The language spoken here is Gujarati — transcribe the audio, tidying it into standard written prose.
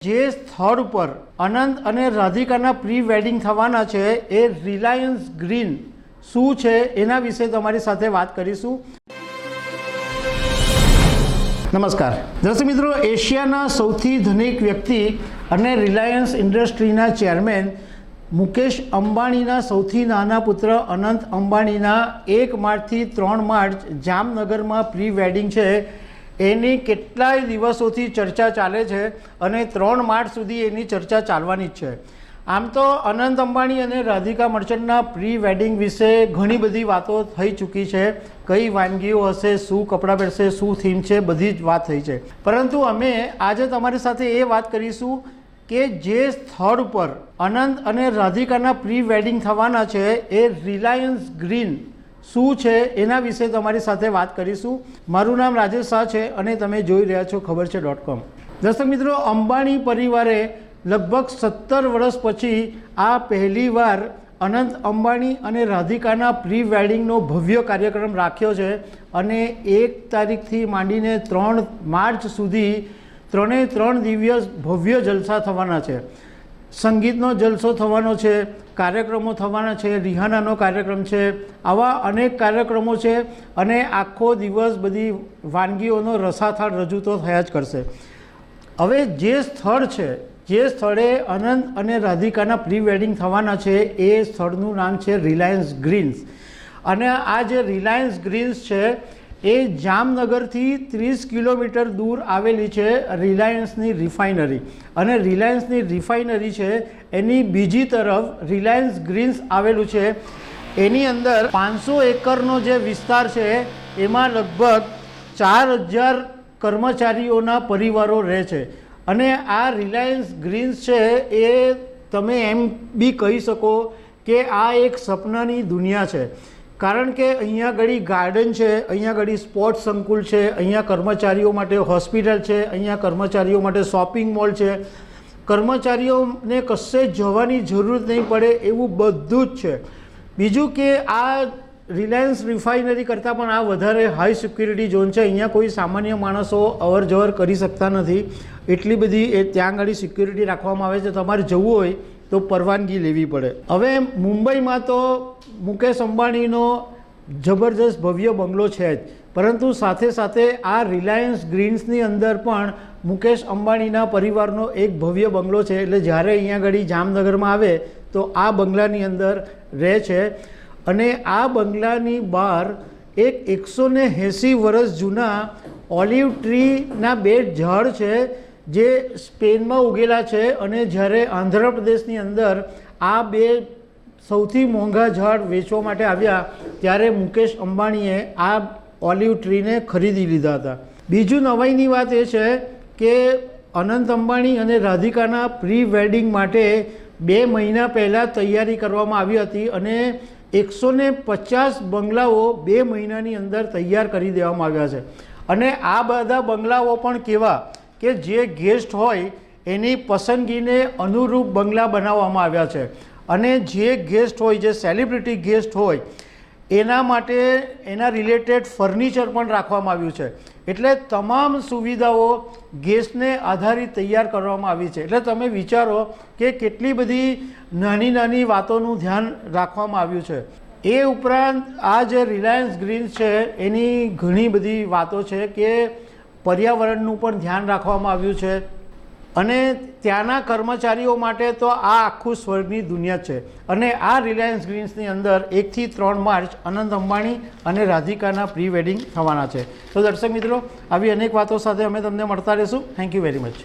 જે સ્થળ પર અનંત અને રાધિકાના પ્રી વેડિંગ થવાના છે એ રિલાયન્સ ગ્રીન શું છે એના વિશે તમારી સાથે વાત કરીશું। નમસ્કાર દર્શક મિત્રો, એશિયાના સૌથી ધનિક વ્યક્તિ અને રિલાયન્સ ઇન્ડસ્ટ્રીના ચેરમેન મુકેશ અંબાણીના સૌથી નાના પુત્ર અનંત અંબાણીના 1 માર્ચથી 3 માર્ચ જામનગરમાં પ્રી વેડિંગ છે એની કેટલાય દિવસોથી ચર્ચા ચાલે છે અને 3 માર્ચ સુધી એની ચર્ચા ચાલવાની જ છે। આમ તો અનંત અંબાણી અને રાધિકા મર્ચન્ટના પ્રી વેડિંગ વિશે ઘણી બધી વાતો થઈ ચૂકી છે। કઈ વાનગીઓ હશે, શું કપડાં પહેરશે, શું થીમ છે, બધી જ વાત થઈ છે। પરંતુ અમે આજે તમારી સાથે એ વાત કરીશું કે જે સ્થળ પર અનંત અને રાધિકાના પ્રી વેડિંગ થવાના છે એ રિલાયન્સ ગ્રીન શું છે એના વિશે તમારી સાથે વાત કરીશું। મારું નામ રાજેશ શાહ છે અને તમે જોઈ રહ્યા છો ખબરછે.com। દર્શક મિત્રો, અંબાણી પરિવારે લગભગ 17 વર્ષ પછી આ પહેલીવાર અનંત અંબાણી અને રાધિકાના પ્રી વેડિંગનો ભવ્ય કાર્યક્રમ રાખ્યો છે અને 1 તારીખથી માંડીને 3 માર્ચ સુધી 3 દિવસ ભવ્ય જલસા થવાના છે। સંગીતનો જલસો થવાનો છે, કાર્યક્રમો થવાના છે, રિહાનાનો કાર્યક્રમ છે, આવા અનેક કાર્યક્રમો છે અને આખો દિવસ બધી વાનગીઓનો રસાથાળ રજૂ તો થયા જ કરશે। હવે જે સ્થળ છે, જે સ્થળે અનંત અને રાધિકાના પ્રી વેડિંગ થવાના છે એ સ્થળનું નામ છે રિલાયન્સ ગ્રીન્સ। અને આ જે રિલાયન્સ ગ્રીન્સ છે એ જામનગરથી 30 કિલોમીટર દૂર આવેલી છે રિલાયન્સની રિફાઇનરી। અને રિલાયન્સની રિફાઇનરી છે એની બીજી તરફ રિલાયન્સ ગ્રીન્સ આવેલું છે। એની અંદર 500 એકરનો જે વિસ્તાર છે એમાં લગભગ 4000 કર્મચારીઓના પરિવારો રહે છે। અને આ રિલાયન્સ ગ્રીન્સ છે એ તમે એમ બી કહી શકો કે આ એક સપનાની દુનિયા છે, કારણ કે અહીંયા ઘડી ગાર્ડન છે, અહીંયા ઘડી સ્પોર્ટ્સ સંકુલ છે, અહીંયા કર્મચારીઓ માટે હોસ્પિટલ છે, અહીંયા કર્મચારીઓ માટે શોપિંગ મોલ છે, કર્મચારીઓને કશે જવાની જરૂર નહીં પડે એવું બધું જ છે। બીજું કે આ રિલાયન્સ રિફાઇનરી કરતાં પણ આ વધારે હાઈ સિક્યુરિટી ઝોન છે। અહીંયા કોઈ સામાન્ય માણસો અવર જવર કરી શકતા નથી, એટલી બધી ત્યાં આગળ સિક્યુરિટી રાખવામાં આવે છે। તમારે જવું હોય તો પરવાનગી લેવી પડે। હવે મુંબઈમાં તો મુકેશ અંબાણીનો જબરજસ્ત ભવ્ય બંગલો છે જ, પરંતુ સાથે સાથે આ રિલાયન્સ ગ્રીન્સની અંદર પણ મુકેશ અંબાણીના પરિવારનો એક ભવ્ય બંગલો છે। એટલે જ્યારે અહીંયા આગળ જામનગરમાં આવે તો આ બંગલાની અંદર રહે છે। અને આ બંગલાની બહાર એક 180 વર્ષ જૂના ઓલિવ ટ્રીના 2 ઝાડ છે જે સ્પેનમાં ઉગેલા છે। અને જ્યારે આંધ્રપ્રદેશની અંદર આ 2 સૌથી મોંઘા ઝાડ વેચવા માટે આવ્યા ત્યારે મુકેશ અંબાણીએ આ ઓલિવ ટ્રીને ખરીદી લીધા હતા। બીજું નવાઈની વાત એ છે કે અનંત અંબાણી અને રાધિકાના પ્રી વેડિંગ માટે 2 મહિના પહેલાં તૈયારી કરવામાં આવી હતી અને 150 બંગલાઓ 2 મહિનાની અંદર તૈયાર કરી દેવામાં આવ્યા છે। અને આ બધા બંગલાઓ પણ કેવા કે જે ગેસ્ટ હોય એની પસંદગીને અનુરૂપ બંગલા બનાવવામાં આવ્યા છે। અને જે ગેસ્ટ હોય, જે સેલિબ્રિટી ગેસ્ટ હોય એના માટે એના રિલેટેડ ફર્નિચર પણ રાખવામાં આવ્યું છે। એટલે તમામ સુવિધાઓ ગેસ્ટને આધારિત તૈયાર કરવામાં આવી છે। એટલે તમે વિચારો કે કેટલી બધી નાની નાની વાતોનું ધ્યાન રાખવામાં આવ્યું છે। એ ઉપરાંત આ જે રિલાયન્સ ગ્રીન્સ છે એની ઘણી બધી વાતો છે કે પર્યાવરણનું પણ ધ્યાન રાખવામાં આવ્યું છે। અને ત્યાંના કર્મચારીઓ માટે તો આ આખું સ્વર્ગની દુનિયા છે। અને આ રિલાયન્સ ગ્રીન્સની અંદર 1 થી 3 માર્ચ અનંત અંબાણી અને રાધિકાના પ્રી વેડિંગ થવાના છે। તો દર્શક મિત્રો, આવી અનેક વાતો સાથે અમે તમને મળતા રહીશું। Thank you very much.